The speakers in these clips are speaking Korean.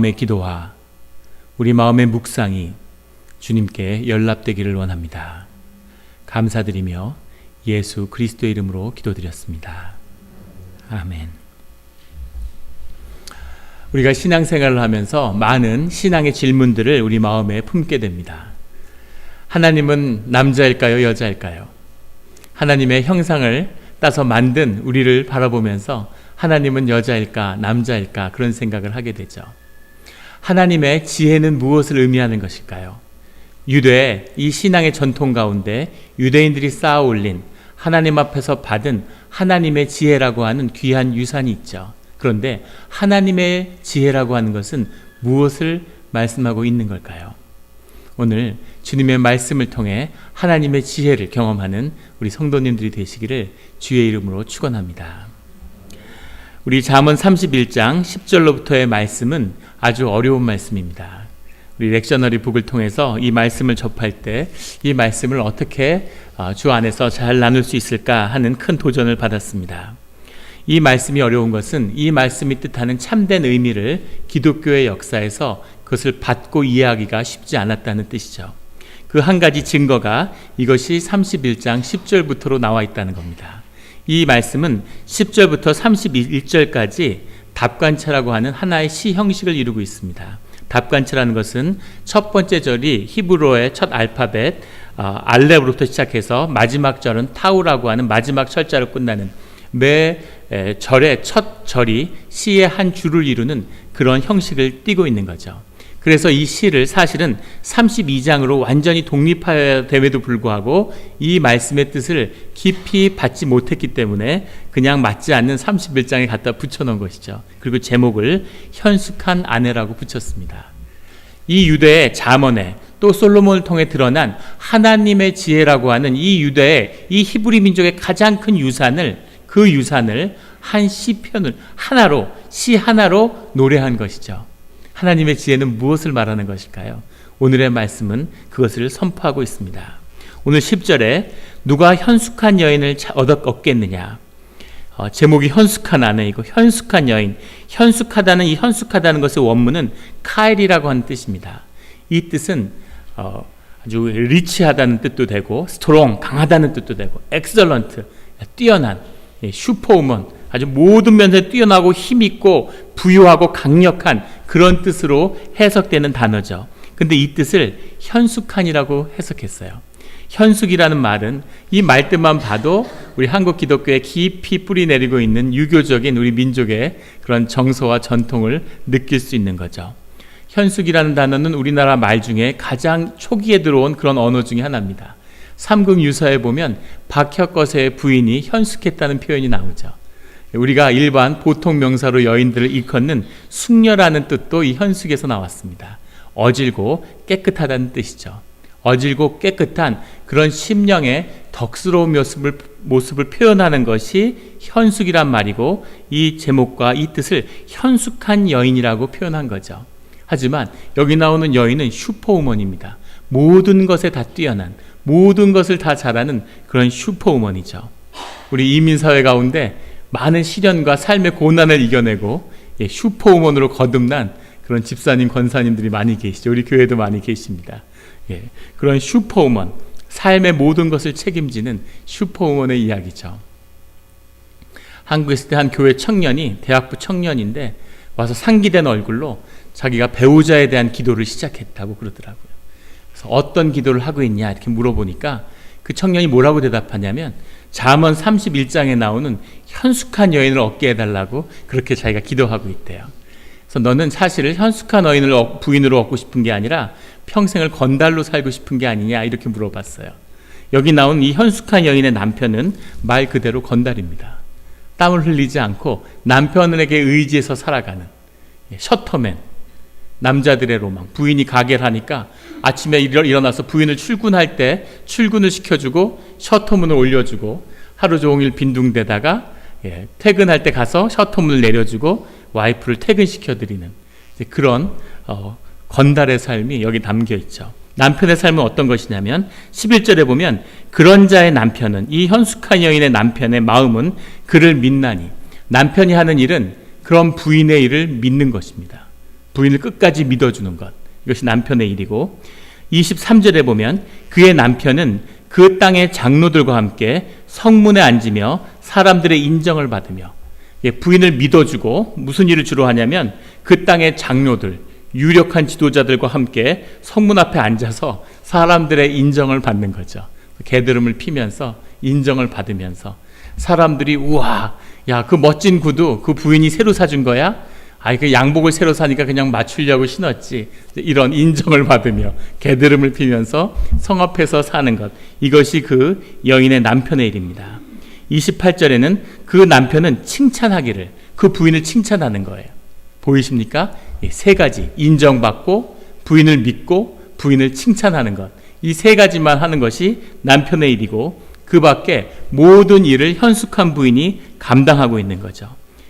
마음의 기도와 우리 마음의 묵상이 주님께 연락되기를 원합니다. 감사드리며 예수 그리스도의 이름으로 기도드렸습니다. 아멘. 우리가 신앙생활을 하면서 많은 신앙의 질문들을 우리 마음에 품게 됩니다. 하나님은 남자일까요? 여자일까요? 하나님의 형상을 따서 만든 우리를 바라보면서 하나님은 여자일까? 남자일까? 그런 생각을 하게 되죠. 하나님의 지혜는 무엇을 의미하는 것일까요? 유대 이 신앙의 전통 가운데 유대인들이 쌓아 올린 하나님 앞에서 받은 하나님의 지혜라고 하는 귀한 유산이 있죠. 그런데 하나님의 지혜라고 하는 것은 무엇을 말씀하고 있는 걸까요? 오늘 주님의 말씀을 통해 하나님의 지혜를 경험하는 우리 성도님들이 되시기를 주의 이름으로 축원합니다. 우리 잠언 31장 10절로부터의 말씀은 아주 어려운 말씀입니다. 우리 렉셔너리 북을 통해서 이 말씀을 접할 때 이 말씀을 어떻게 주 안에서 잘 나눌 수 있을까 하는 큰 도전을 받았습니다. 이 말씀이 어려운 것은 이 말씀이 뜻하는 참된 의미를 기독교의 역사에서 그것을 받고 이해하기가 쉽지 않았다는 뜻이죠. 그 한 가지 증거가 이것이 31장 10절부터로 나와 있다는 겁니다. 이 말씀은 10절부터 31절까지 답관체라고 하는 하나의 시 형식을 이루고 있습니다. 답관체라는 것은 첫 번째 절이 히브리어의 첫 알파벳 알렙으로부터 시작해서 마지막 절은 타우라고 하는 마지막 철자로 끝나는 매 절의 첫 절이 시의 한 줄을 이루는 그런 형식을 띠고 있는 거죠. 그래서 이 시를 사실은 32장으로 완전히 독립하여야 됨에도 불구하고 이 말씀의 뜻을 깊이 받지 못했기 때문에 그냥 맞지 않는 31장에 갖다 붙여놓은 것이죠. 그리고 제목을 현숙한 아내라고 붙였습니다. 이 유대의 잠언에 또 솔로몬을 통해 드러난 하나님의 지혜라고 하는 이 유대의 이 히브리 민족의 가장 큰 유산을 그 유산을 한 시편을 하나로 시 하나로 노래한 것이죠. 하나님의 지혜는 무엇을 말하는 것일까요? 오늘의 말씀은 그것을 선포하고 있습니다. 오늘 10절에 누가 현숙한 여인을 얻겠느냐? 제목이 현숙한 아내이고 현숙한 여인, 현숙하다는 이 현숙하다는 것의 원문은 카일이라고 하는 뜻입니다. 이 뜻은 아주 리치하다는 뜻도 되고 스트롱, 강하다는 뜻도 되고 엑셀런트, 뛰어난, 슈퍼우먼, 아주 모든 면에서 뛰어나고 힘있고 부유하고 강력한 그런 뜻으로 해석되는 단어죠. 근데 이 뜻을 현숙한이라고 해석했어요. 현숙이라는 말은 이 말뜻만 봐도 우리 한국 기독교에 깊이 뿌리 내리고 있는 유교적인 우리 민족의 그런 정서와 전통을 느낄 수 있는 거죠. 현숙이라는 단어는 우리나라 말 중에 가장 초기에 들어온 그런 언어 중에 하나입니다. 삼국유사에 보면 박혁거세의 부인이 현숙했다는 표현이 나오죠. 우리가 일반 보통 명사로 여인들을 일컫는 숙녀라는 뜻도 이 현숙에서 나왔습니다. 어질고 깨끗하다는 뜻이죠. 어질고 깨끗한 그런 심령의 덕스러운 모습을 표현하는 것이 현숙이란 말이고 이 제목과 이 뜻을 현숙한 여인이라고 표현한 거죠. 하지만 여기 나오는 여인은 슈퍼우먼입니다. 모든 것에 다 뛰어난, 모든 것을 다 잘하는 그런 슈퍼우먼이죠. 우리 이민사회 가운데 많은 시련과 삶의 고난을 이겨내고 슈퍼우먼으로 거듭난 그런 집사님, 권사님들이 많이 계시죠. 우리 교회도 많이 계십니다. 그런 슈퍼우먼, 삶의 모든 것을 책임지는 슈퍼우먼의 이야기죠. 한국에 있을 때 한 교회 청년이 대학부 청년인데 와서 상기된 얼굴로 자기가 배우자에 대한 기도를 시작했다고 그러더라고요. 그래서 어떤 기도를 하고 있냐 이렇게 물어보니까 그 청년이 뭐라고 대답하냐면 잠언 31장에 나오는 현숙한 여인을 얻게 해달라고 그렇게 자기가 기도하고 있대요. 그래서 너는 사실 현숙한 여인을 부인으로 얻고 싶은 게 아니라 평생을 건달로 살고 싶은 게 아니냐 이렇게 물어봤어요. 여기 나온 이 현숙한 여인의 남편은 말 그대로 건달입니다. 땀을 흘리지 않고 남편에게 의지해서 살아가는 셔터맨, 남자들의 로망. 부인이 가게를 하니까 아침에 일어나서 부인을 출근할 때 출근을 시켜주고 셔터문을 올려주고 하루 종일 빈둥대다가 퇴근할 때 가서 셔터문을 내려주고 와이프를 퇴근시켜드리는 그런 건달의 삶이 여기 담겨있죠. 남편의 삶은 어떤 것이냐면 11절에 보면 그런 자의 남편은, 이 현숙한 여인의 남편의 마음은 그를 믿나니, 남편이 하는 일은 그런 부인의 일을 믿는 것입니다. 부인을 끝까지 믿어주는 것, 이것이 남편의 일이고, 23절에 보면 그의 남편은 그 땅의 장로들과 함께 성문에 앉으며 사람들의 인정을 받으며, 부인을 믿어주고 무슨 일을 주로 하냐면 그 땅의 장로들, 유력한 지도자들과 함께 성문 앞에 앉아서 사람들의 인정을 받는 거죠. 게으름을 피면서 인정을 받으면서 사람들이 우와, 야, 그 멋진 구두 그 부인이 새로 사준 거야? 아이, 그 양복을 새로 사니까 그냥 맞추려고 신었지. 이런 인정을 받으며 게으름을 피면서 성 앞에서 사는 것, 이것이 그 여인의 남편의 일입니다. 28절에는 그 남편은 칭찬하기를, 그 부인을 칭찬하는 거예요. 보이십니까? 세 가지, 인정받고 부인을 믿고 부인을 칭찬하는 것, 이 세 가지만 하는 것이 남편의 일이고, 그 밖에 모든 일을 현숙한 부인이 감당하고 있는 거죠.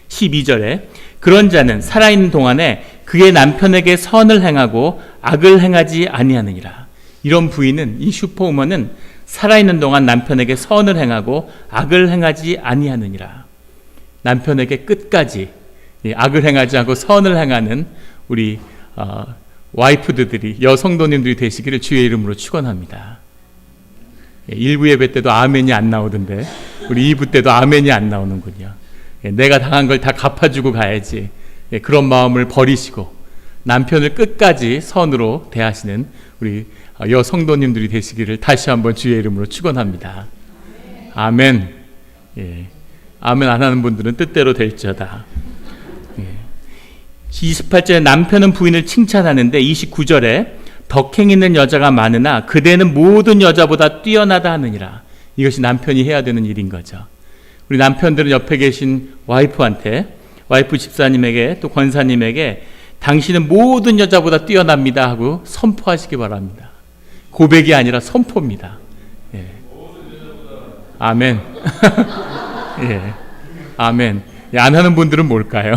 12절에 그런 자는 살아있는 동안에 그의 남편에게 선을 행하고 악을 행하지 아니하느니라. 이런 부인은, 이 슈퍼우먼은 살아있는 동안 남편에게 선을 행하고 악을 행하지 아니하느니라. 남편에게 끝까지 악을 행하지 않고 선을 행하는 우리 와이프들이, 여성도님들이 되시기를 주의 이름으로 축원합니다. 1부 예배 때도 아멘이 안 나오던데 우리 2부 때도 아멘이 안 나오는군요. 내가 당한 걸 다 갚아주고 가야지, 그런 마음을 버리시고 남편을 끝까지 선으로 대하시는 우리 여성도님들이 되시기를 다시 한번 주의 이름으로 축원합니다. 아멘. 아멘 안 하는 분들은 뜻대로 될지어다. 28절에 남편은 부인을 칭찬하는데 29절에 덕행 있는 여자가 많으나 그대는 모든 여자보다 뛰어나다 하느니라. 이것이 남편이 해야 되는 일인 거죠. 우리 남편들은 옆에 계신 와이프한테, 와이프 집사님에게 또 권사님에게 당신은 모든 여자보다 뛰어납니다 하고 선포하시기 바랍니다. 고백이 아니라 선포입니다. 예. 아멘. 예. 아멘. 안 하는 분들은 뭘까요?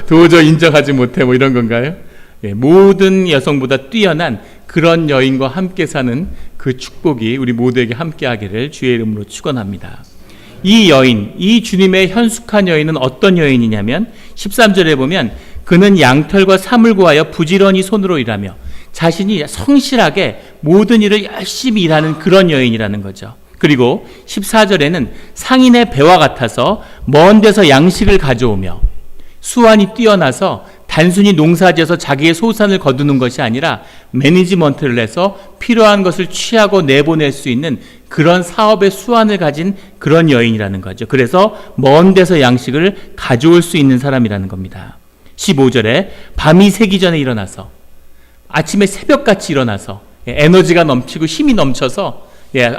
도저히 인정하지 못해 뭐 이런 건가요? 예, 모든 여성보다 뛰어난 그런 여인과 함께 사는 그 축복이 우리 모두에게 함께 하기를 주의 이름으로 축원합니다. 이 여인, 이 주님의 현숙한 여인은 어떤 여인이냐면 13절에 보면 그는 양털과 사물 구하여 부지런히 손으로 일하며 자신이 성실하게 모든 일을 열심히 일하는 그런 여인이라는 거죠. 그리고 14절에는 상인의 배와 같아서 먼 데서 양식을 가져오며, 수완이 뛰어나서 단순히 농사지어서 자기의 소산을 거두는 것이 아니라 매니지먼트를 해서 필요한 것을 취하고 내보낼 수 있는 그런 사업의 수완을 가진 그런 여인이라는 거죠. 그래서 먼 데서 양식을 가져올 수 있는 사람이라는 겁니다. 15절에 밤이 새기 전에 일어나서, 아침에 새벽같이 일어나서 에너지가 넘치고 힘이 넘쳐서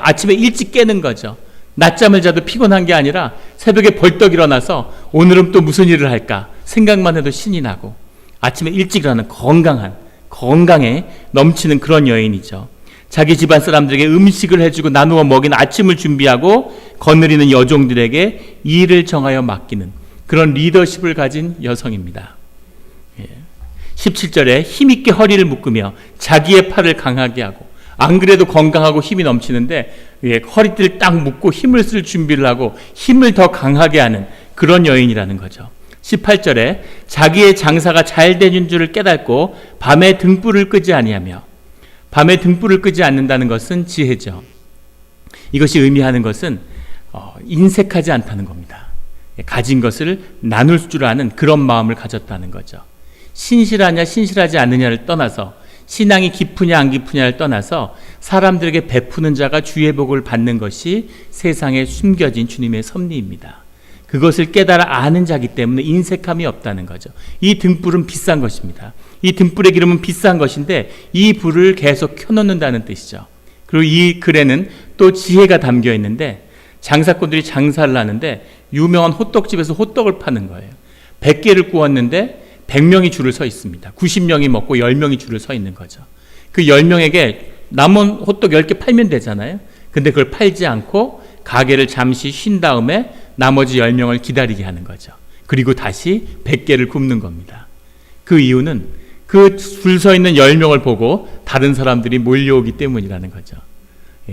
아침에 일찍 깨는 거죠. 낮잠을 자도 피곤한 게 아니라 새벽에 벌떡 일어나서 오늘은 또 무슨 일을 할까 생각만 해도 신이 나고 아침에 일찍 일어나는 건강에 넘치는 그런 여인이죠. 자기 집안 사람들에게 음식을 해주고 나누어 먹이는 아침을 준비하고 거느리는 여종들에게 일을 정하여 맡기는 그런 리더십을 가진 여성입니다. 17절에 힘있게 허리를 묶으며 자기의 팔을 강하게 하고, 안 그래도 건강하고 힘이 넘치는데 허리띠를 딱 묶고 힘을 쓸 준비를 하고 힘을 더 강하게 하는 그런 여인이라는 거죠. 18절에 자기의 장사가 잘 되는 줄을 깨닫고 밤에 등불을 끄지 아니하며, 밤에 등불을 끄지 않는다는 것은 지혜죠. 이것이 의미하는 것은 인색하지 않다는 겁니다. 가진 것을 나눌 줄 아는 그런 마음을 가졌다는 거죠. 신실하냐 신실하지 않느냐를 떠나서, 신앙이 깊으냐 안 깊으냐를 떠나서 사람들에게 베푸는 자가 주의 복을 받는 것이 세상에 숨겨진 주님의 섭리입니다. 그것을 깨달아 아는 자기 때문에 인색함이 없다는 거죠. 이 등불은 비싼 것입니다. 이 등불의 기름은 비싼 것인데 이 불을 계속 켜놓는다는 뜻이죠. 그리고 이 글에는 또 지혜가 담겨 있는데, 장사꾼들이 장사를 하는데 유명한 호떡집에서 호떡을 파는 거예요. 100개를 구웠는데 100명이 줄을 서 있습니다. 90명이 먹고 10명이 줄을 서 있는 거죠. 그 10명에게 남은 호떡 10개 팔면 되잖아요. 근데 그걸 팔지 않고 가게를 잠시 쉰 다음에 나머지 10명을 기다리게 하는 거죠. 그리고 다시 100개를 굽는 겁니다. 그 이유는 그 줄 서 있는 10명을 보고 다른 사람들이 몰려오기 때문이라는 거죠.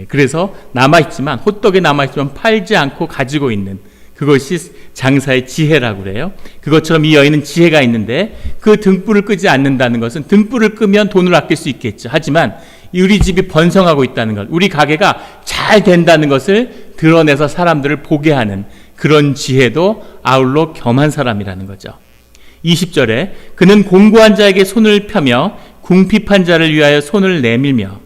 그래서 남아있지만, 호떡이 남아있지만 팔지 않고 가지고 있는 그것이 장사의 지혜라고 그래요. 그것처럼 이 여인은 지혜가 있는데 그 등불을 끄지 않는다는 것은 등불을 끄면 돈을 아낄 수 있겠죠. 하지만 우리 집이 번성하고 있다는 것, 우리 가게가 잘 된다는 것을 드러내서 사람들을 보게 하는 그런 지혜도 아울러 겸한 사람이라는 거죠. 20절에 그는 공고한 자에게 손을 펴며 궁핍한 자를 위하여 손을 내밀며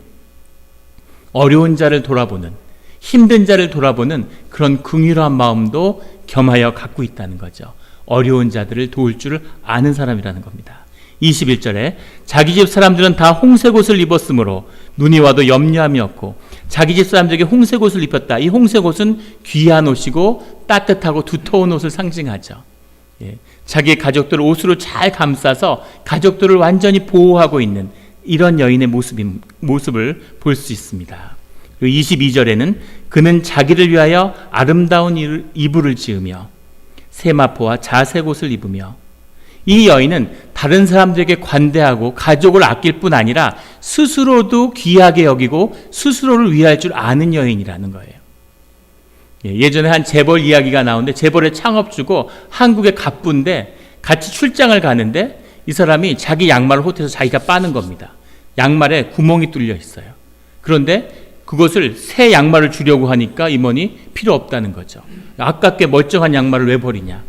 어려운 자를 돌아보는, 힘든 자를 돌아보는 그런 긍휼한 마음도 겸하여 갖고 있다는 거죠. 어려운 자들을 도울 줄 아는 사람이라는 겁니다. 21절에 자기 집 사람들은 다 홍색 옷을 입었으므로 눈이 와도 염려함이 없고, 자기 집 사람들에게 홍색 옷을 입혔다. 이 홍색 옷은 귀한 옷이고 따뜻하고 두터운 옷을 상징하죠. 자기의 가족들을 옷으로 잘 감싸서 가족들을 완전히 보호하고 있는 이런 여인의 모습을 볼 수 있습니다. 그리고 22절에는 그는 자기를 위하여 아름다운 이불을 지으며 세마포와 자색 옷을 입으며, 이 여인은 다른 사람들에게 관대하고 가족을 아낄 뿐 아니라 스스로도 귀하게 여기고 스스로를 위할 줄 아는 여인이라는 거예요. 예전에 한 재벌 이야기가 나오는데, 재벌의 창업주고 한국의 갑부인데 같이 출장을 가는데 이 사람이 자기 양말을 호텔에서 자기가 빠는 겁니다. 양말에 구멍이 뚫려 있어요. 그런데 그것을 새 양말을 주려고 하니까 임원이 필요 없다는 거죠. 아깝게 멀쩡한 양말을 왜 버리냐.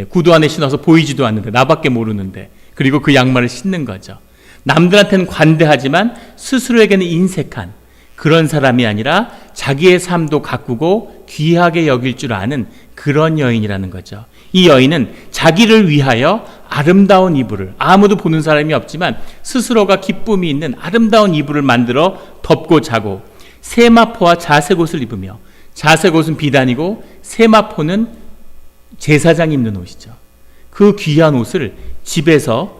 구두 안에 신어서 보이지도 않는데, 나밖에 모르는데. 그리고 그 양말을 신는 거죠. 남들한테는 관대하지만 스스로에게는 인색한 그런 사람이 아니라 자기의 삶도 가꾸고 귀하게 여길 줄 아는 그런 여인이라는 거죠. 이 여인은 자기를 위하여 아름다운 이불을, 아무도 보는 사람이 없지만 스스로가 기쁨이 있는 아름다운 이불을 만들어 덮고 자고, 세마포와 자색 옷을 입으며, 자색 옷은 비단이고 세마포는 제사장이 입는 옷이죠. 그 귀한 옷을 집에서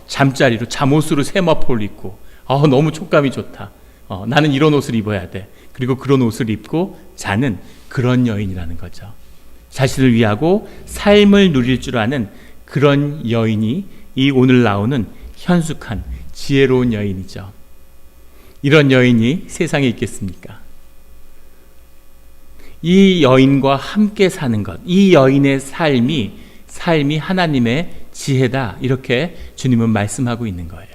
잠자리로 잠옷으로 세마포를 입고, 너무 촉감이 좋다. 나는 이런 옷을 입어야 돼. 그리고 그런 옷을 입고 자는 그런 여인이라는 거죠. 자신을 위하고 삶을 누릴 줄 아는 그런 여인이 이 오늘 나오는 현숙한 지혜로운 여인이죠. 이런 여인이 세상에 있겠습니까? 이 여인과 함께 사는 것, 이 여인의 삶이 하나님의 지혜다, 이렇게 주님은 말씀하고 있는 거예요.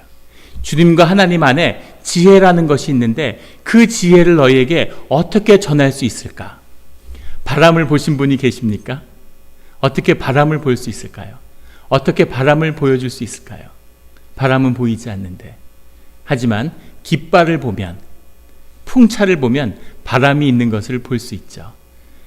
주님과 하나님 안에 지혜라는 것이 있는데 그 지혜를 너희에게 어떻게 전할 수 있을까? 바람을 보신 분이 계십니까? 어떻게 바람을 볼 수 있을까요? 어떻게 바람을 보여줄 수 있을까요? 바람은 보이지 않는데, 하지만 깃발을 보면, 풍차를 보면 바람이 있는 것을 볼 수 있죠.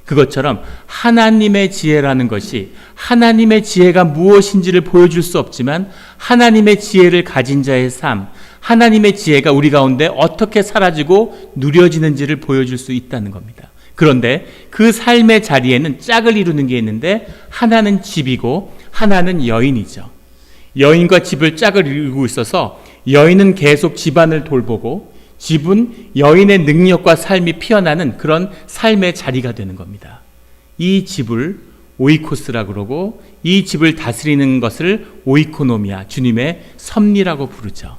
그것처럼 하나님의 지혜라는 것이, 하나님의 지혜가 무엇인지를 보여줄 수 없지만 하나님의 지혜를 가진 자의 삶, 하나님의 지혜가 우리 가운데 어떻게 사라지고 누려지는지를 보여줄 수 있다는 겁니다. 그런데 그 삶의 자리에는 짝을 이루는 게 있는데, 하나는 집이고 하나는 여인이죠. 여인과 집을 짝을 이루고 있어서 여인은 계속 집안을 돌보고 집은 여인의 능력과 삶이 피어나는 그런 삶의 자리가 되는 겁니다. 이 집을 오이코스라고 그러고, 이 집을 다스리는 것을 오이코노미아, 주님의 섭리라고 부르죠.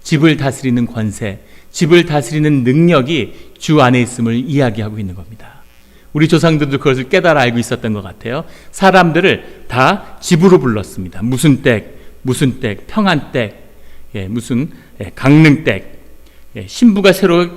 집을 다스리는 권세, 집을 다스리는 능력이 주 안에 있음을 이야기하고 있는 겁니다. 우리 조상들도 그것을 깨달아 알고 있었던 것 같아요. 사람들을 다 집으로 불렀습니다. 무슨 댁, 평안댁, 무슨 강릉댁. 신부가 새로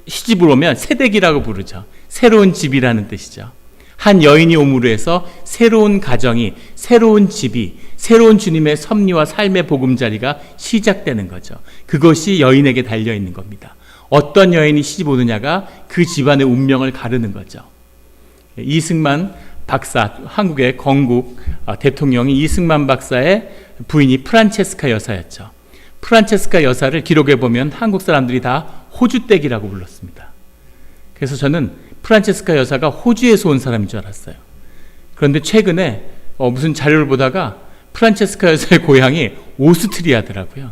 시집을 오면 새댁이라고 부르죠. 새로운 집이라는 뜻이죠. 한 여인이 오므로 해서 새로운 가정이, 새로운 집이, 새로운 주님의 섭리와 삶의 보금자리가 시작되는 거죠. 그것이 여인에게 달려있는 겁니다. 어떤 여인이 시집 오느냐가 그 집안의 운명을 가르는 거죠. 이승만 박사, 한국의 건국 대통령이 이승만 박사의 부인이 프란체스카 여사였죠. 프란체스카 여사를 기록해 보면 한국 사람들이 다 호주댁이라고 불렀습니다. 그래서 저는 프란체스카 여사가 호주에서 온 사람인 줄 알았어요. 그런데 최근에 무슨 자료를 보다가 프란체스카 여사의 고향이 오스트리아더라고요.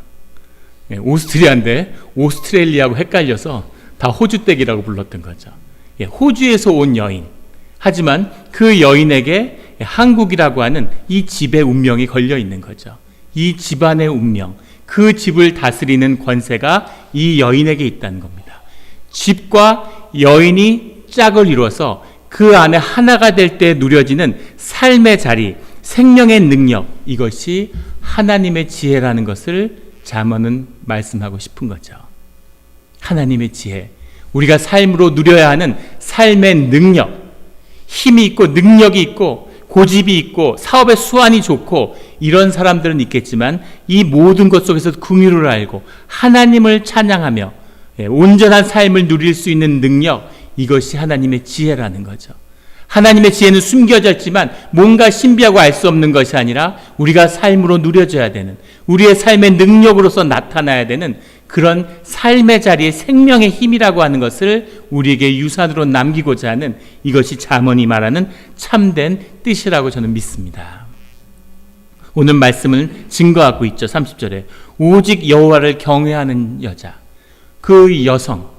오스트리아인데 오스트레일리아하고 헷갈려서 다 호주댁이라고 불렀던 거죠. 호주에서 온 여인. 하지만 그 여인에게 한국이라고 하는 이 집의 운명이 걸려 있는 거죠. 이 집안의 운명, 그 집을 다스리는 권세가 이 여인에게 있다는 겁니다. 집과 여인이 짝을 이루어서 그 안에 하나가 될 때 누려지는 삶의 자리, 생명의 능력, 이것이 하나님의 지혜라는 것을 잠언은 말씀하고 싶은 거죠. 하나님의 지혜, 우리가 삶으로 누려야 하는 삶의 능력, 힘이 있고 능력이 있고 고집이 있고 사업의 수완이 좋고 이런 사람들은 있겠지만 이 모든 것 속에서 긍휼을 알고 하나님을 찬양하며 온전한 삶을 누릴 수 있는 능력, 이것이 하나님의 지혜라는 거죠. 하나님의 지혜는 숨겨져 있지만 뭔가 신비하고 알 수 없는 것이 아니라 우리가 삶으로 누려져야 되는, 우리의 삶의 능력으로서 나타나야 되는 그런 삶의 자리에 생명의 힘이라고 하는 것을 우리에게 유산으로 남기고자 하는, 이것이 잠언이 말하는 참된 뜻이라고 저는 믿습니다. 오늘 말씀을 증거하고 있죠. 30절에 오직 여호와를 경외하는 여자, 그 여성,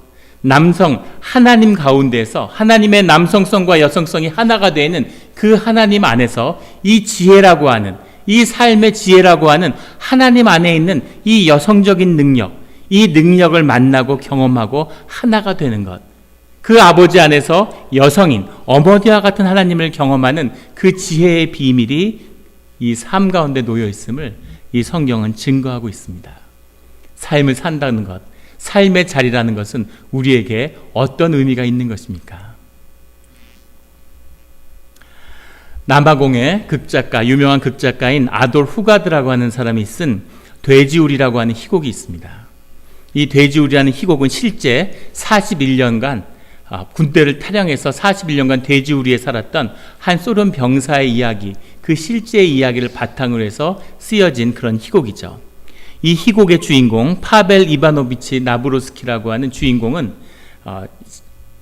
남성, 하나님 가운데에서 하나님의 남성성과 여성성이 하나가 되는 그 하나님 안에서 이 지혜라고 하는, 이 삶의 지혜라고 하는 하나님 안에 있는 이 여성적인 능력, 이 능력을 만나고 경험하고 하나가 되는 것, 그 아버지 안에서 여성인 어머니와 같은 하나님을 경험하는 그 지혜의 비밀이 이 삶 가운데 놓여 있음을 이 성경은 증거하고 있습니다. 삶을 산다는 것, 삶의 자리라는 것은 우리에게 어떤 의미가 있는 것입니까? 남아공의 극작가, 유명한 극작가인 아돌 후가드라고 하는 사람이 쓴 돼지우리라고 하는 희곡이 있습니다. 이 돼지우리라는 희곡은 실제 41년간 군대를 탈영해서 41년간 돼지우리에 살았던 한 소련 병사의 이야기, 그 실제의 이야기를 바탕으로 해서 쓰여진 그런 희곡이죠. 이 희곡의 주인공 파벨 이바노비치 나브로스키라고 하는 주인공은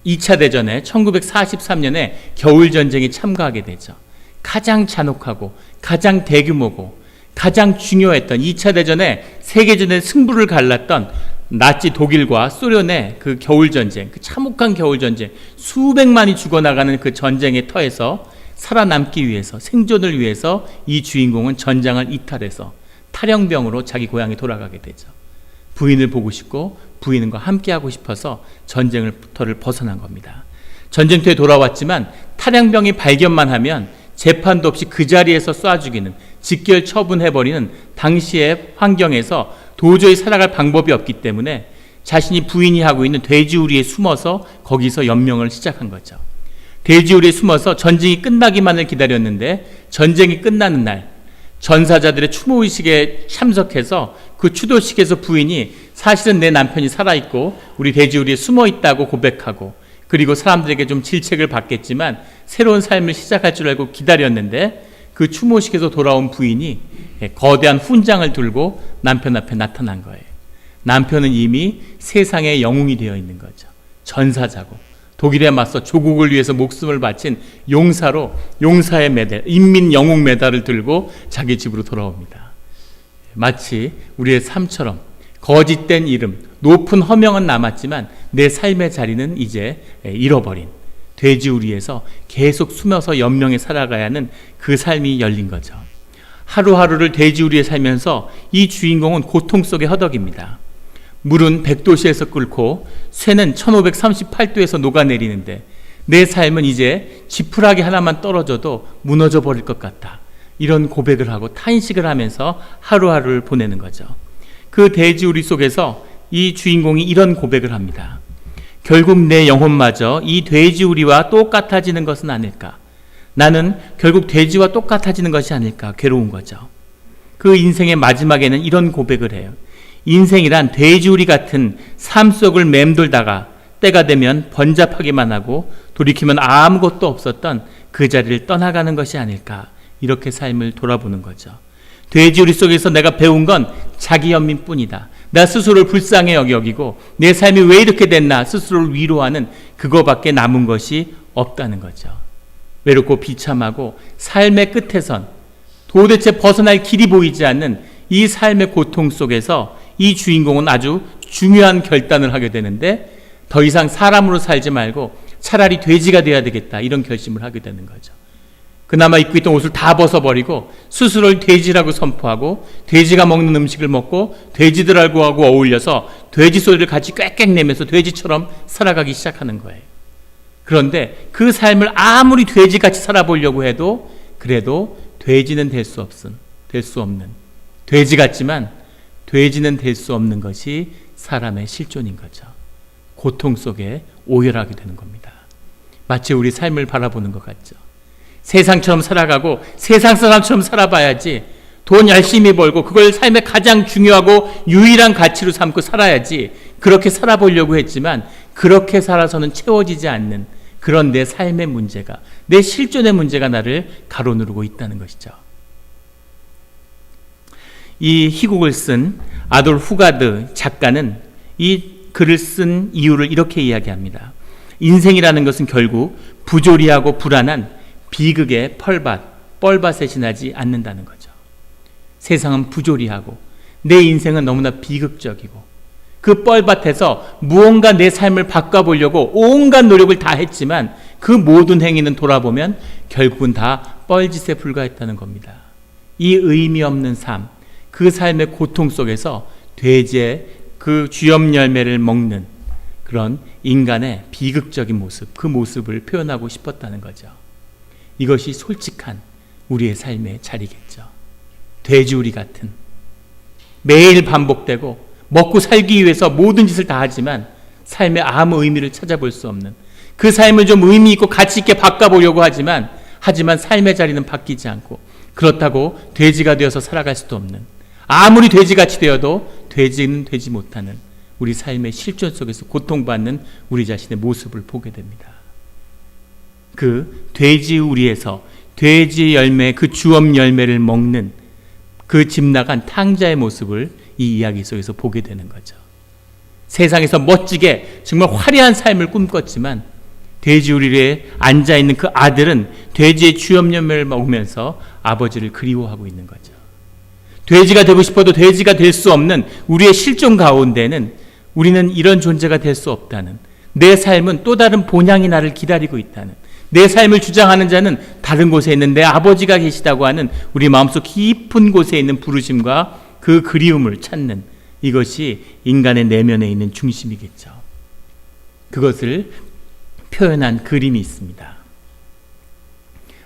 2차 대전에 1943년에 겨울전쟁에 참가하게 되죠. 가장 잔혹하고 가장 대규모고 가장 중요했던 2차 대전에 세계전의 승부를 갈랐던 나치 독일과 소련의 그 겨울전쟁, 그 참혹한 겨울전쟁, 수백만이 죽어나가는 그 전쟁의 터에서 살아남기 위해서, 생존을 위해서 이 주인공은 전장을 이탈해서 탈영병으로 자기 고향에 돌아가게 되죠. 부인을 보고 싶고 부인과 함께하고 싶어서 전쟁터를 벗어난 겁니다. 전쟁터에 돌아왔지만 탈영병이 발견만 하면 재판도 없이 그 자리에서 쏴 죽이는, 직결 처분해버리는 당시의 환경에서 도저히 살아갈 방법이 없기 때문에 자신이 부인이 하고 있는 돼지우리에 숨어서 거기서 연명을 시작한 거죠. 돼지우리에 숨어서 전쟁이 끝나기만을 기다렸는데 전쟁이 끝나는 날 전사자들의 추모의식에 참석해서 그 추도식에서 부인이 사실은 내 남편이 살아있고 우리 돼지우리에 숨어있다고 고백하고, 그리고 사람들에게 좀 질책을 받겠지만 새로운 삶을 시작할 줄 알고 기다렸는데 그 추모식에서 돌아온 부인이 거대한 훈장을 들고 남편 앞에 나타난 거예요. 남편은 이미 세상의 영웅이 되어 있는 거죠. 전사자고 독일에 맞서 조국을 위해서 목숨을 바친 용사로 용사의 메달, 인민 영웅 메달을 들고 자기 집으로 돌아옵니다. 마치 우리의 삶처럼 거짓된 이름, 높은 허명은 남았지만 내 삶의 자리는 이제 잃어버린 돼지우리에서 계속 숨어서 연명해 살아가야 하는 그 삶이 열린 거죠. 하루하루를 돼지우리에 살면서 이 주인공은 고통 속에 허덕입니다. 물은 100도씨에서 끓고 쇠는 1538도에서 녹아내리는데 내 삶은 이제 지푸라기 하나만 떨어져도 무너져 버릴 것 같다. 이런 고백을 하고 탄식을 하면서 하루하루를 보내는 거죠. 그 돼지우리 속에서 이 주인공이 이런 고백을 합니다. 결국 내 영혼마저 이 돼지우리와 똑같아지는 것은 아닐까. 나는 결국 돼지와 똑같아지는 것이 아닐까. 괴로운 거죠. 그 인생의 마지막에는 이런 고백을 해요. 인생이란 돼지우리 같은 삶 속을 맴돌다가 때가 되면 번잡하기만 하고 돌이키면 아무것도 없었던 그 자리를 떠나가는 것이 아닐까. 이렇게 삶을 돌아보는 거죠. 돼지우리 속에서 내가 배운 건 자기 연민뿐이다. 나 스스로를 불쌍히 여기고 내 삶이 왜 이렇게 됐나 스스로를 위로하는 그거밖에 남은 것이 없다는 거죠. 외롭고 비참하고 삶의 끝에선 도대체 벗어날 길이 보이지 않는 이 삶의 고통 속에서 이 주인공은 아주 중요한 결단을 하게 되는데 더 이상 사람으로 살지 말고 차라리 돼지가 돼야 되겠다, 이런 결심을 하게 되는 거죠. 그나마 입고 있던 옷을 다 벗어버리고 스스로를 돼지라고 선포하고 돼지가 먹는 음식을 먹고 돼지들하고 어울려서 돼지 소리를 같이 꽥꽥 내면서 돼지처럼 살아가기 시작하는 거예요. 그런데 그 삶을 아무리 돼지같이 살아보려고 해도 그래도 돼지는 될 수 없는 돼지 같지만 돼지는 될 수 없는 것이 사람의 실존인 거죠. 고통 속에 오열하게 되는 겁니다. 마치 우리 삶을 바라보는 것 같죠. 세상처럼 살아가고 세상 사람처럼 살아봐야지, 돈 열심히 벌고 그걸 삶의 가장 중요하고 유일한 가치로 삼고 살아야지, 그렇게 살아보려고 했지만 그렇게 살아서는 채워지지 않는 그런 내 삶의 문제가, 내 실존의 문제가 나를 가로누르고 있다는 것이죠. 이 희곡을 쓴 아돌 후가드 작가는 이 글을 쓴 이유를 이렇게 이야기합니다. 인생이라는 것은 결국 부조리하고 불안한 비극의 뻘밭에 지나지 않는다는 거죠. 세상은 부조리하고 내 인생은 너무나 비극적이고 그 뻘밭에서 무언가 내 삶을 바꿔보려고 온갖 노력을 다 했지만 그 모든 행위는 돌아보면 결국은 다 뻘짓에 불과했다는 겁니다. 이 의미 없는 삶, 그 삶의 고통 속에서 돼지의 그 주염 열매를 먹는 그런 인간의 비극적인 모습, 그 모습을 표현하고 싶었다는 거죠. 이것이 솔직한 우리의 삶의 자리겠죠. 돼지우리 같은, 매일 반복되고 먹고 살기 위해서 모든 짓을 다 하지만 삶에 아무 의미를 찾아볼 수 없는, 그 삶을 좀 의미 있고 가치 있게 바꿔보려고 하지만 삶의 자리는 바뀌지 않고, 그렇다고 돼지가 되어서 살아갈 수도 없는, 아무리 돼지같이 되어도 돼지는 되지 못하는 우리 삶의 실존 속에서 고통받는 우리 자신의 모습을 보게 됩니다. 그 돼지우리에서 돼지 열매, 그 주엄 열매를 먹는 그 집 나간 탕자의 모습을 이 이야기 속에서 보게 되는 거죠. 세상에서 멋지게 정말 화려한 삶을 꿈꿨지만 돼지우리에 앉아있는 그 아들은 돼지의 주엄 열매를 먹으면서 아버지를 그리워하고 있는 거죠. 돼지가 되고 싶어도 돼지가 될 수 없는 우리의 실존 가운데는 우리는 이런 존재가 될 수 없다는, 내 삶은 또 다른 본향이 나를 기다리고 있다는, 내 삶을 주장하는 자는 다른 곳에 있는 내 아버지가 계시다고 하는 우리 마음속 깊은 곳에 있는 부르심과 그 그리움을 찾는, 이것이 인간의 내면에 있는 중심이겠죠. 그것을 표현한 그림이 있습니다.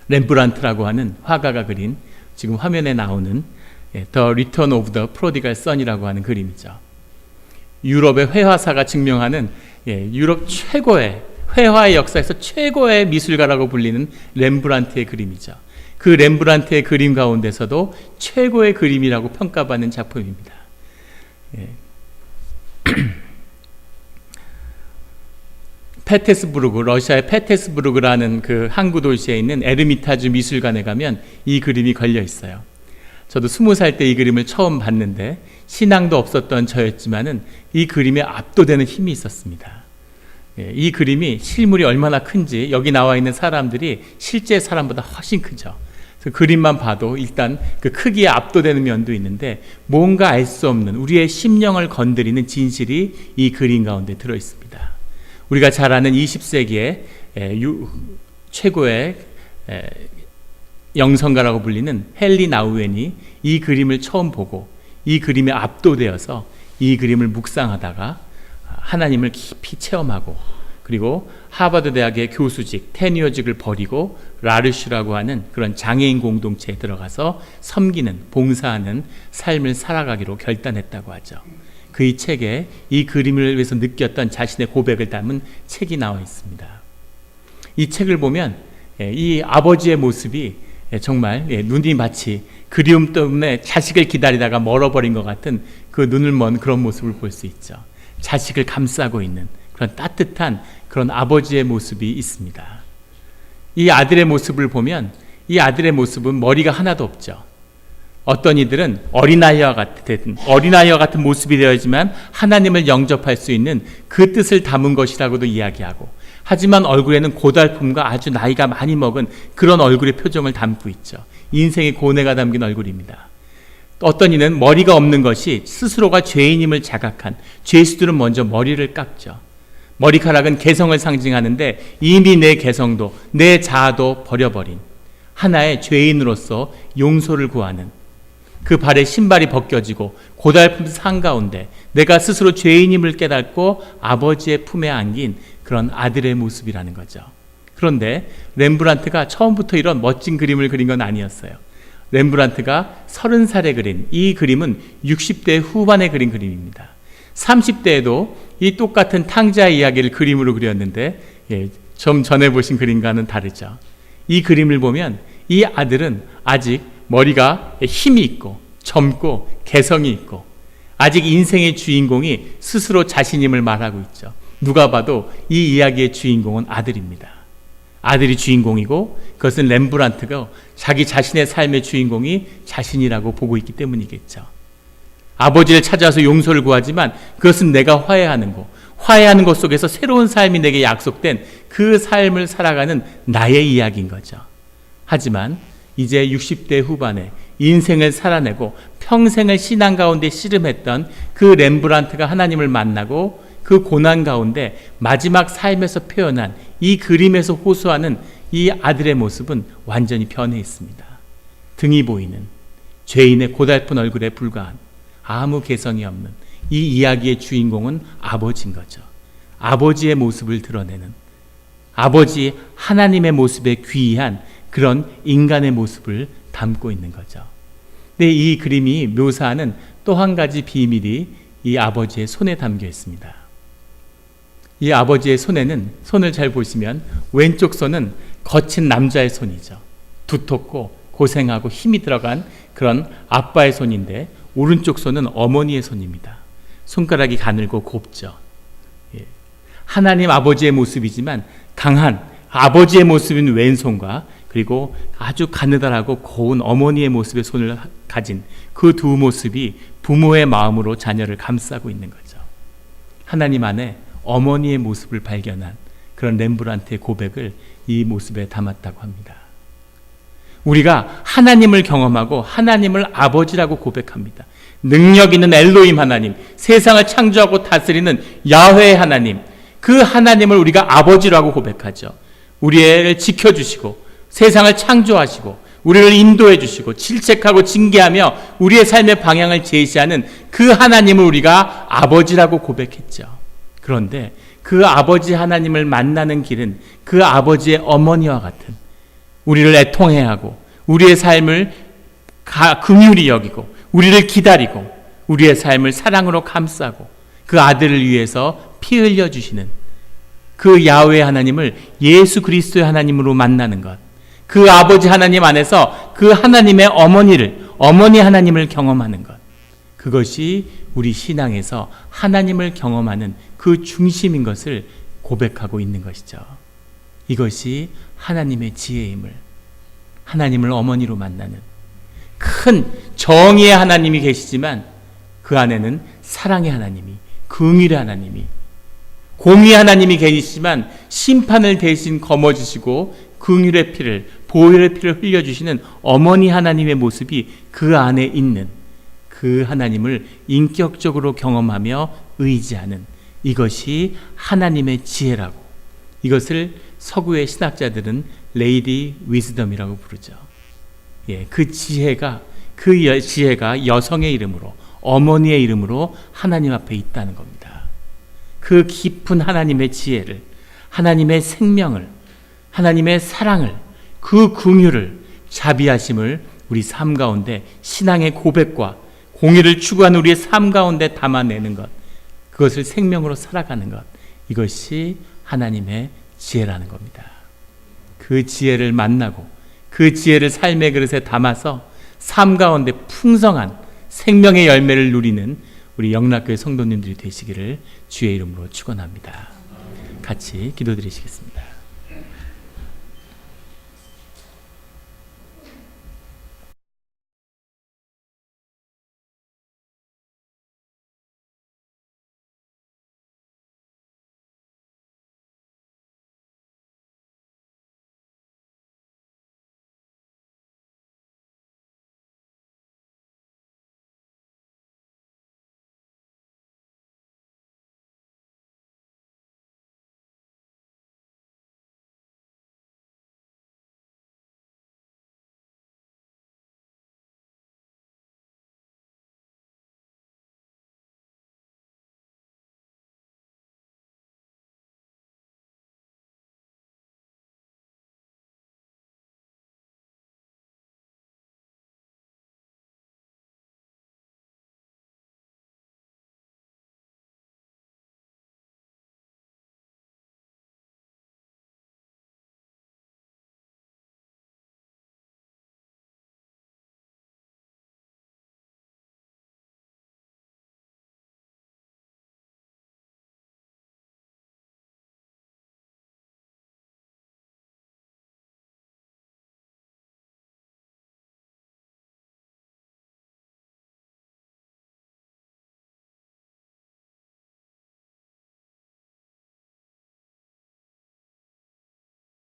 렘브란트라고 하는 화가가 그린, 지금 화면에 나오는 The Return of the Prodigal Son이라고 하는 그림이죠. 유럽의 회화사가 증명하는 유럽 최고의, 회화의 역사에서 최고의 미술가라고 불리는 렘브란트의 그림이죠. 그 렘브란트의 그림 가운데서도 최고의 그림이라고 평가받는 작품입니다. 페테스부르크, 러시아의 페테스부르크라는 그 항구 도시에 있는 에르미타주 미술관에 가면 이 그림이 걸려 있어요. 저도 20살 때 이 그림을 처음 봤는데 신앙도 없었던 저였지만은 이 그림에 압도되는 힘이 있었습니다. 이 그림이 실물이 얼마나 큰지, 여기 나와 있는 사람들이 실제 사람보다 훨씬 크죠. 그래서 그림만 봐도 일단 그 크기에 압도되는 면도 있는데, 뭔가 알 수 없는 우리의 심령을 건드리는 진실이 이 그림 가운데 들어 있습니다. 우리가 잘 아는 20세기의 최고의 영성가라고 불리는 헨리 나우엔이 이 그림을 처음 보고 이 그림에 압도되어서 이 그림을 묵상하다가 하나님을 깊이 체험하고, 그리고 하버드 대학의 교수직, 테니어직을 버리고 라르슈라고 하는 그런 장애인 공동체에 들어가서 섬기는, 봉사하는 삶을 살아가기로 결단했다고 하죠. 그 책에 이 그림을 위해서 느꼈던 자신의 고백을 담은 책이 나와 있습니다. 이 책을 보면 이 아버지의 모습이 정말 눈이 마치 그리움 때문에 자식을 기다리다가 멀어버린 것 같은 그 눈을 먼 그런 모습을 볼 수 있죠. 자식을 감싸고 있는 그런 따뜻한 그런 아버지의 모습이 있습니다. 이 아들의 모습을 보면 이 아들의 모습은 머리가 하나도 없죠. 어떤 이들은 어린아이와 같은 모습이 되어야지만 하나님을 영접할 수 있는 그 뜻을 담은 것이라고도 이야기하고, 하지만 얼굴에는 고달픔과 아주 나이가 많이 먹은 그런 얼굴의 표정을 담고 있죠. 인생의 고뇌가 담긴 얼굴입니다. 어떤 이는 머리가 없는 것이 스스로가 죄인임을 자각한, 죄수들은 먼저 머리를 깎죠. 머리카락은 개성을 상징하는데 이미 내 개성도, 내 자아도 버려버린 하나의 죄인으로서 용서를 구하는, 그 발에 신발이 벗겨지고 고달픈 산 가운데 내가 스스로 죄인임을 깨닫고 아버지의 품에 안긴 그런 아들의 모습이라는 거죠. 그런데 렘브란트가 처음부터 이런 멋진 그림을 그린 건 아니었어요. 렘브란트가 30살에 그린 이 그림은 60대 후반에 그린 그림입니다. 30대에도 이 똑같은 탕자의 이야기를 그림으로 그렸는데 좀 전에 보신 그림과는 다르죠. 이 그림을 보면 이 아들은 아직 머리가 힘이 있고 젊고 개성이 있고 아직 인생의 주인공이 스스로 자신임을 말하고 있죠. 누가 봐도 이 이야기의 주인공은 아들입니다. 아들이 주인공이고 그것은 렘브란트가 자기 자신의 삶의 주인공이 자신이라고 보고 있기 때문이겠죠. 아버지를 찾아서 용서를 구하지만 그것은 내가 화해하는 것 속에서 새로운 삶이 내게 약속된 그 삶을 살아가는 나의 이야기인 거죠. 하지만 이제 60대 후반에 인생을 살아내고 평생을 신앙 가운데 씨름했던 그 렘브란트가 하나님을 만나고 그 고난 가운데 마지막 삶에서 표현한 이 그림에서 호소하는 이 아들의 모습은 완전히 변해 있습니다. 등이 보이는 죄인의 고달픈 얼굴에 불과한 아무 개성이 없는 이 이야기의 주인공은 아버지인 거죠. 아버지의 모습을 드러내는 아버지 하나님의 모습에 귀의한 그런 인간의 모습을 담고 있는 거죠. 근데 이 그림이 묘사하는 또 한 가지 비밀이 이 아버지의 손에 담겨 있습니다. 이 아버지의 손에는 손을 잘 보시면 왼쪽 손은 거친 남자의 손이죠. 두텁고 고생하고 힘이 들어간 그런 아빠의 손인데 오른쪽 손은 어머니의 손입니다. 손가락이 가늘고 곱죠. 하나님 아버지의 모습이지만 강한 아버지의 모습인 왼손과 그리고 아주 가느다랗고 고운 어머니의 모습의 손을 가진 그 두 모습이 부모의 마음으로 자녀를 감싸고 있는 거죠. 하나님 안에 어머니의 모습을 발견한 그런 렘브란트의 고백을 이 모습에 담았다고 합니다. 우리가 하나님을 경험하고 하나님을 아버지라고 고백합니다. 능력 있는 엘로힘 하나님, 세상을 창조하고 다스리는 야훼 하나님, 그 하나님을 우리가 아버지라고 고백하죠. 우리를 지켜주시고 세상을 창조하시고 우리를 인도해 주시고 질책하고 징계하며 우리의 삶의 방향을 제시하는 그 하나님을 우리가 아버지라고 고백했죠. 그런데 그 아버지 하나님을 만나는 길은 그 아버지의 어머니와 같은 우리를 애통해하고 우리의 삶을 긍휼히 여기고 우리를 기다리고 우리의 삶을 사랑으로 감싸고 그 아들을 위해서 피 흘려주시는 그 야훼 하나님을 예수 그리스도의 하나님으로 만나는 것, 그 아버지 하나님 안에서 그 하나님의 어머니 하나님을 경험하는 것, 그것이 우리 신앙에서 하나님을 경험하는 그 중심인 것을 고백하고 있는 것이죠. 이것이 하나님의 지혜임을, 하나님을 어머니로 만나는 큰 정의의 하나님이 계시지만 그 안에는 사랑의 하나님이, 긍휼의 하나님이, 공의 하나님이 계시지만 심판을 대신 거머쥐시고 긍휼의 피를, 보혈의 피를 흘려주시는 어머니 하나님의 모습이 그 안에 있는 그 하나님을 인격적으로 경험하며 의지하는 이것이 하나님의 지혜라고, 이것을 서구의 신학자들은 레이디 위즈덤이라고 부르죠. 그 지혜가 여성의 이름으로, 어머니의 이름으로 하나님 앞에 있다는 겁니다. 그 깊은 하나님의 지혜를, 하나님의 생명을, 하나님의 사랑을, 그 긍휼을, 자비하심을 우리 삶 가운데 신앙의 고백과 공의를 추구하는 우리의 삶 가운데 담아내는 것, 그것을 생명으로 살아가는 것, 이것이 하나님의 지혜라는 겁니다. 그 지혜를 만나고 그 지혜를 삶의 그릇에 담아서 삶 가운데 풍성한 생명의 열매를 누리는 우리 영락교회 성도님들이 되시기를 주의 이름으로 축원합니다. 같이 기도드리시겠습니다.